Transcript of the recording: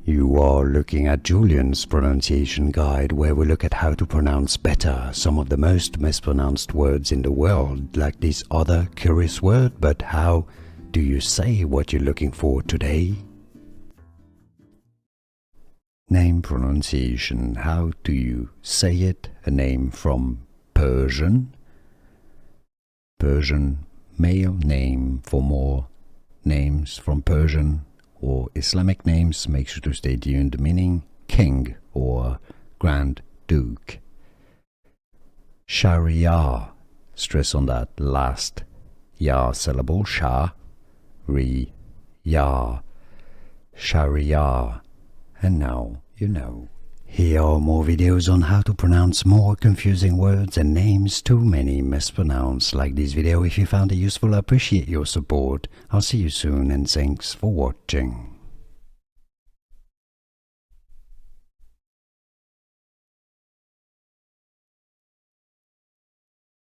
You are looking at Julian's pronunciation guide, where we look at how to pronounce better some of the most mispronounced words in the world, like this other curious word. But how do you say what you're looking for today? Name pronunciation. How do you say it? A name from Persian. Persian male name. For more names from Persian or Islamic names, make sure to stay tuned. Meaning king or Grand Duke. Shahriar. Stress on that last ya syllable. Shah, ri, ya. Shahriar. And now you know. Here are more videos on how to pronounce more confusing words and names too many mispronounced. Like this video if you found it useful. I appreciate your support. I'll see you soon and thanks for watching.